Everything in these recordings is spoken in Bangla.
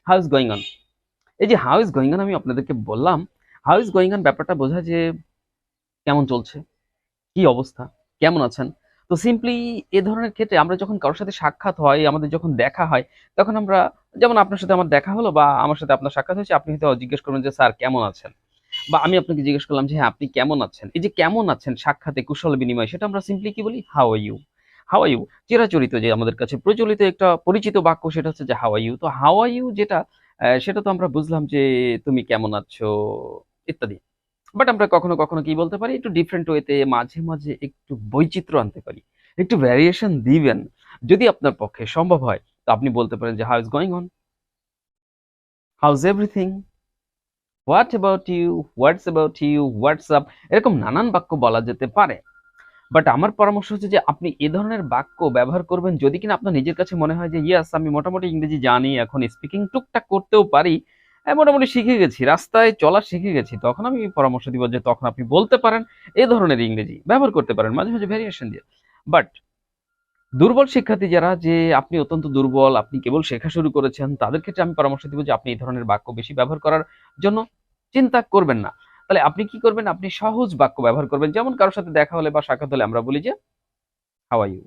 How is going on. এই যে হাউ ইজ গোয়িং অন আমি আপনাদেরকে বললাম, হাউ ইজ গোয়িং অন ব্যাপারটা বোঝায় যে কেমন চলছে, কি অবস্থা, কেমন আছেন। তো সিম্পলি এ ধরনের ক্ষেত্রে আমরা যখন কারোর সাথে সাক্ষাৎ হয়, আমাদের যখন দেখা হয়, তখন আমরা, যেমন আপনার সাথে আমার দেখা হলো বা আমার সাথে আপনার সাক্ষাৎ হয়েছে, আপনি হয়তো জিজ্ঞেস করবেন যে স্যার কেমন আছেন, বা আমি আপনাকে জিজ্ঞেস করলাম যে হ্যাঁ আপনি কেমন আছেন। এই যে কেমন আছেন সাক্ষাতে কুশল বিনিময়, সেটা আমরা সিম্পলি কি বলি, how are you. How are you চিরাচরিত যে আমাদের কাছে প্রচলিত একটা পরিচিত বাক্য, সেটা হচ্ছে যে হাউ আর ইউ। তো হাউ আর ইউ যেটা, সেটা তো আমরা বুঝলাম যে তুমি কেমন আছো ইত্যাদি। বাট আমরা কখনো কখনো কি বলতে পারি, একটু ডিফারেন্ট ওয়েতে মাঝে মাঝে একটু বৈচিত্র্য আনতে পারি, একটু ভ্যারিয়েশন দিবেন। যদি আপনার পক্ষে সম্ভব হয়, তো আপনি বলতে পারেন যে how is going on, how is everything, what about you, what's about you, WhatsApp, এরকম নানান বাক্য বলা যেতে পারে। বাট আমার পরামর্শ হচ্ছে যে আপনি এ ধরনের বাক্য ব্যবহার করবেন যদি কিনা আপনার নিজের কাছে মনে হয় যে ইয়েস আমি মোটামুটি ইংরেজি জানি, এখন স্পিকিং টুকটাক করতেও পারি, মোটামুটি শিখে গেছি, রাস্তায় চলা শিখে গেছি, তখন আমি পরামর্শ দিব যে তখন আপনি বলতে পারেন এই ধরনের ইংরেজি ব্যবহার করতে পারেন মাঝে মাঝে ভেরিয়েশন দিয়ে। বাট দুর্বল শিক্ষার্থী যারা, যে আপনি অত্যন্ত দুর্বল, আপনি কেবল শেখা শুরু করেছেন, তাদের ক্ষেত্রে আমি পরামর্শ দিব যে আপনি এই ধরনের বাক্য বেশি ব্যবহার করার জন্য চিন্তা করবেন না। তাহলে আপনি কি করবেন, আপনি সহজ বাক্য ব্যবহার করবেন। যেমন কারোর সাথে দেখা হলে বা সাক্ষাৎ হলে আমরা বলি যে হাউ আর ইউ,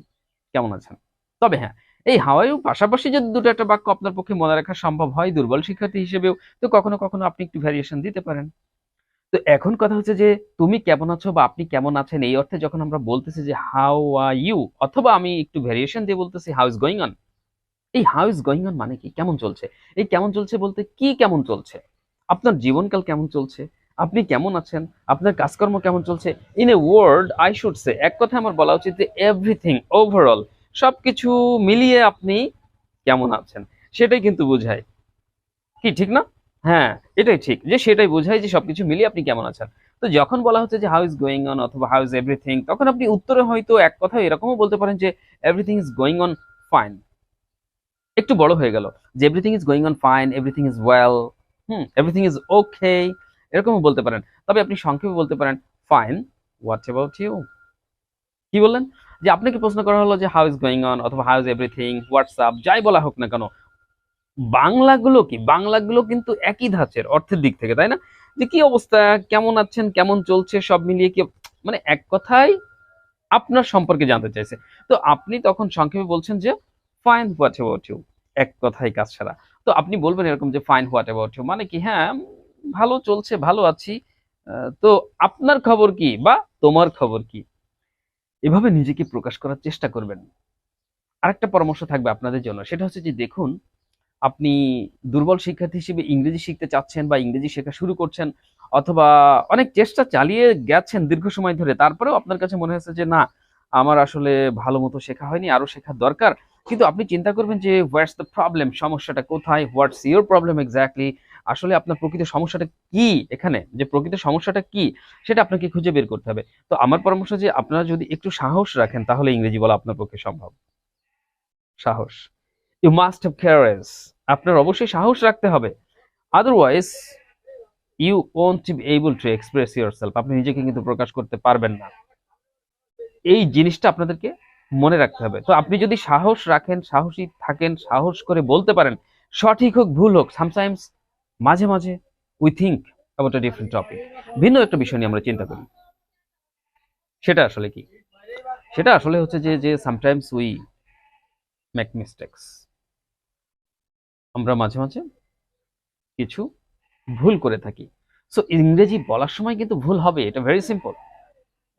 কেমন আছেন। তবে হ্যাঁ, এই হাউ আর ইউ পাশাপাশি যদি দুটো একটা বাক্য আপনার পক্ষে মনে রাখা সম্ভব হয় দুর্বল শিক্ষার্থী হিসেবেও, তো কখনো কখনো আপনি একটু ভ্যারিয়েশন দিতে পারেন। তো এখন কথা হচ্ছে যে তুমি কেমন আছো বা আপনি কেমন আছেন, এই অর্থে যখন আমরা বলতেছি যে হাউ আর ইউ, অথবা আমি একটু ভ্যারিয়েশন দিয়ে বলতেছি হাউ ইজ গোয়িং অন, এই হাউ ইজ গোয়িং অন মানে কি, কেমন চলছে। এই কেমন চলছে বলতে কি কেমন চলছে, আপনার জীবনকাল কেমন চলছে, আপনি কেমন আছেন, আপনার কাজকর্ম কেমন চলছে। In a word I should say, এক কথা আমার বলা উচিত যে এভরিথিং ওভারঅল, সবকিছু মিলিয়ে আপনি কেমন আছেন, সেটাই কিন্তু বোঝায়। কি ঠিক না? হ্যাঁ, এটাই ঠিক, যে সেটাই বোঝায় যে সবকিছু মিলিয়ে আপনি কেমন আছেন। তো যখন বলা হচ্ছে যে হাউ ইজ গোয়িং অন অথবা হাউ ইজ এভরিথিং, তখন আপনি উত্তরে হয়তো এক কথা এরকমও বলতে পারেন যে everything is going on fine. একটু বড় হয়ে গেল, যে everything is going on fine, everything is well, everything is okay, এরকমও বলতে পারেন। তবে আপনি সংক্ষেপে বলতে পারেন ফাইন, হোয়াট অ্যাবাউট ইউ। কি বললেন, যে আপনাকে প্রশ্ন করা হলো যে হাউ ইজ গোয়িং অন অথবা হাউ ইজ এভরিথিং, হোয়াটসঅ্যাপ, যাই বলা হোক না কেন, বাংলাগুলো কি, বাংলাগুলো কিন্তু একই ধাঁচের অর্থের দিক থেকে, তাই না? যে কি অবস্থা, কেমন আছেন, কেমন চলছে, সব মিলিয়ে কি, মানে এক কথায় আপনার সম্পর্কে জানতে চাইছে। তো আপনি তখন সংক্ষেপে বলছেন যে ফাইন হোয়াট অ্যাবাউট ইউ, এক কথায় কাজ সারা। তো আপনি বলবেন এরকম যে ফাইন হোয়াট অ্যাবাউট ইউ, মানে কি হ্যাঁ ভালো চলছে, ভালো আছি, তো আপনার খবর কি বা তোমার খবর কি, এভাবে নিজেকে প্রকাশ করার চেষ্টা করবেন। আরেকটা পরামর্শ থাকবে আপনাদের জন্য, সেটা হচ্ছে যে দেখুন, আপনি দুর্বল শিক্ষার্থী হিসেবে ইংরেজি শিখতে চাচ্ছেন বা ইংরেজি শেখা শুরু করছেন, অথবা অনেক চেষ্টা চালিয়ে গেছেন দীর্ঘ সময় ধরে, তারপরেও আপনার কাছে মনে হচ্ছে যে না আমার আসলে ভালো মতো শেখা হয়নি, আরো শেখার দরকার। কিন্তু আপনি চিন্তা করবেন যে হোয়াটস দ্য প্রবলেম, সমস্যাটা কোথায়, হোয়াটস ইউর প্রবলেম এক্স্যাক্টলি, আসলে আপনার প্রকৃত সমস্যাটা কি, এখানে যে প্রকৃত সমস্যাটা কি সেটা আপনাকে খুঁজে বের করতে হবে। তো আমার পরামর্শ যে আপনারা যদি একটু সাহস রাখেন, তাহলে ইংরেজি বলা আপনার পক্ষে সম্ভব। সাহস, ইউ মাস্ট হ্যাভ ক্যারেজ, আপনার অবশ্যই সাহস রাখতে হবে। Otherwise you won't be able to express yourself, আপনি নিজেকে কিন্তু প্রকাশ করতে পারবেন না। এই জিনিসটা আপনাদেরকে মনে রাখতে হবে। তো আপনি যদি সাহস রাখেন, সাহসী থাকেন, সাহস করে বলতে পারেন, সঠিক হোক ভুল হোক, সামটাইমস মাঝে মাঝে we think about a different topic, ভিন্ন একটা বিষয় নিয়ে আমরা চিন্তা করি। সেটা আসলে কি, সেটা আসলে হচ্ছে যে যে সামটাইমস উই মেক মিস্টেক্স, আমরা মাঝে মাঝে কিছু ভুল করে থাকি। সো ইংরেজি বলার সময় কিন্তু ভুল হবে, এটা very simple.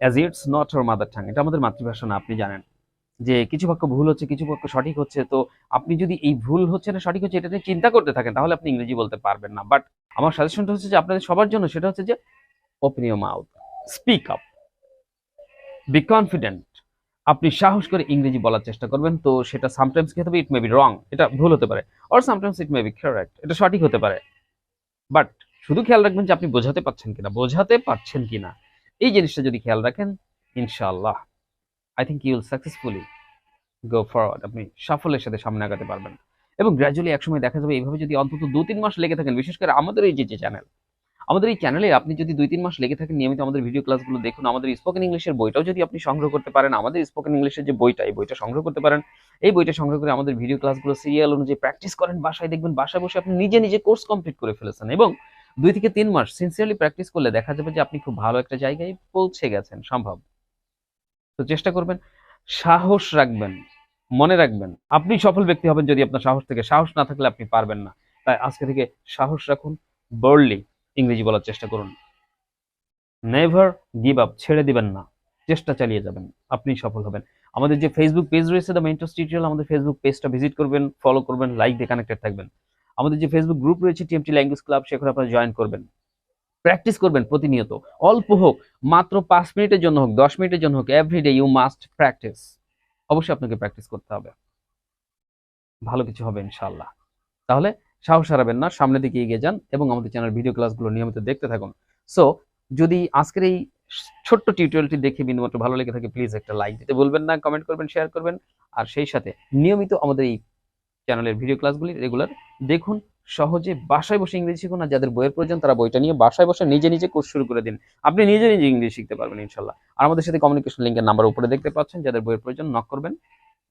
As it's not our mother tongue, এটা আমাদের মাতৃভাষা না, আপনি জানেন যে কিছু বাক্য ভুল হচ্ছে, কিছু বাক্য সঠিক হচ্ছে। তো আপনি যদি এই ভুল হচ্ছে না সঠিক হচ্ছে এটা নিয়ে চিন্তা করতে থাকেন, তাহলে আপনি ইংরেজি বলতে পারবেন না। বাট আমার সাজেশনটা হচ্ছে যে আপনাদের সবার জন্য, সেটা হচ্ছে যে open your mouth, speak up, be confident, আপনি সাহস করে ইংরেজি বলার চেষ্টা করবেন। তো সেটা সামটাইমস কি হতে পারে, ইট মে বি রং, এটা ভুল হতে পারে, or sometimes it may be correct, এটা সঠিক হতে পারে। বাট শুধু খেয়াল রাখবেন যে আপনি বোঝাতে পারছেন কিনা, বোঝাতে পারছেন কিনা, এই জিনিসটা যদি খেয়াল রাখেন, ইনশাআল্লাহ I think you will successfully go forward, আপনি সাফল্যের সাথে সামনে আগাতে পারবেন। এবং গ্র্যাজুয়ালি একসময় দেখা যাবে এইভাবে যদি অন্তত 2-3 মাস লেগে থাকেন, বিশেষ করে আমাদের এই যে চ্যানেল, আমাদের এই চ্যানেলে আপনি যদি 2-3 মাস লেগে থাকেন নিয়মিত আমাদের ভিডিও ক্লাসগুলো দেখুন, আমাদের স্পোকেন ইংলিশের বইটাও যদি আপনি সংগ্রহ করতে পারেন, আমাদের স্পোকেন ইংলিশের যে বইটা, এই বইটা সংগ্রহ করতে পারেন। এই বইটা সংগ্রহ করে আমাদের ভিডিও ক্লাসগুলো সিরিয়াল অনুযায়ী প্র্যাকটিস করেন, বাসায় দেখবেন বাসায় বসে আপনি নিজে নিজে কোর্স কমপ্লিট করে ফেলেছেন, এবং 2 থেকে 3 মাস সিনসিয়ারলি প্র্যাকটিস করলে দেখা যাবে যে আপনি খুব ভালো একটা জায়গায় পৌঁছে গেছেন সম্ভব। তো চেষ্টা করবেন, সাহস রাখবেন, মনে রাখবেন আপনি সফল ব্যক্তি হবেন যদি আপনার সাহস থেকে, সাহস না থাকলে আপনি পারবেন না। তাই আজকে থেকে সাহস রাখুন, বোল্ডলি ইংরেজি বলার চেষ্টা করুন। নেভার গিভ আপ, ছেড়ে দিবেন না, চেষ্টা চালিয়ে যাবেন, আপনি সফল হবেন। আমাদের যে ফেসবুক পেজ রয়েছে দ্য মেন্টরস টিউটোরিয়াল, আমাদের ফেসবুক পেজটা ভিজিট করবেন, ফলো করবেন, লাইক দিয়ে কানেক্টেড থাকবেন। আমাদের যে ফেসবুক গ্রুপ রয়েছে টিএমটি ল্যাঙ্গুয়েজ ক্লাব, সেখানে আপনারা জয়েন করবেন, প্র্যাকটিস করবেন প্রতিনিয়ত, অল্প হোক, মাত্র 5 মিনিটের জন্য হোক, 10 মিনিটের জন্য হোক, এভরিডে ইউ মাস্ট প্র্যাকটিস। অবশ্যই আপনাকে প্র্যাকটিস করতে হবে, ভালো কিছু হবে ইনশাআল্লাহ। তাহলে সাহস হারাবেন না, সামনের দিকে এগিয়ে যান এবং আমাদের চ্যানেল ভিডিও ক্লাসগুলো নিয়মিত দেখতে থাকুন। সো যদি আজকের এই ছোট্ট টিউটোরিয়ালটি দেখে বিন্দুমাত্র ভালো লেগে থাকে, প্লিজ একটা লাইক দিতে ভুলবেন না, কমেন্ট করবেন, শেয়ার করবেন, আর সেই সাথে নিয়মিত আমাদের এই চ্যানেলের ভিডিও ক্লাসগুলি রেগুলার দেখুন। সহজে বাসায় বসে ইংরেজি শিখুন, আর যাদের বইয়ের প্রয়োজন তারা বইটা নিয়ে বাসায় বসে নিজে নিজে কোর্স শুরু করে দিন, আপনি নিজে নিজে ইংরেজি শিখতে পারবেন ইনশাল্লাহ। আর আমাদের সাথে কমিউনিকেশন লিঙ্কের নাম্বার উপরে দেখতে পাচ্ছেন, যাদের বইয়ের প্রয়োজন নক করবেন,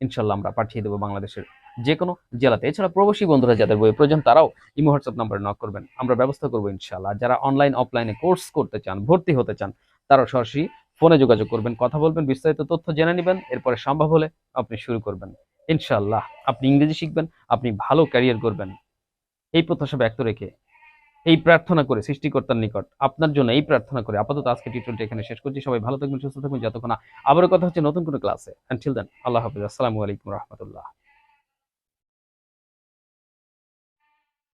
ইনশাল্লাহ আমরা পাঠিয়ে দেবো বাংলাদেশের যে কোনো জেলাতে। এছাড়া প্রবাসী বন্ধুরা যাদের বইয়ের প্রয়োজন তারাও ইমো হোয়াটসঅ্যাপ নাম্বারে নক করবেন, আমরা ব্যবস্থা করবো ইনশাল্লাহ। যারা অনলাইন অফলাইনে কোর্স করতে চান, ভর্তি হতে চান, তারাও সরাসরি ফোনে যোগাযোগ করবেন, কথা বলবেন, বিস্তারিত তথ্য জেনে নেবেন, এরপরে সম্ভব হলে আপনি শুরু করবেন ইনশাল্লাহ। আপনি ইংরেজি শিখবেন, আপনি ভালো ক্যারিয়ার করবেন, এই প্রত্যাশা ব্যক্ত রেখে, এই প্রার্থনা করে সৃষ্টিকর্তার নিকট আপনার জন্য এই প্রার্থনা করে আপাতত আজকে টিউটোরিয়ালটা এখানে শেষ করছি। সবাই ভালো থাকবেন, সুস্থ থাকবেন, যতক্ষণ না আবারও কথা হচ্ছে নতুন কোনো ক্লাসে। আনটিল দেন, আল্লাহ হাফেজ, আসসালামু আলাইকুম রহমতুল্লাহ।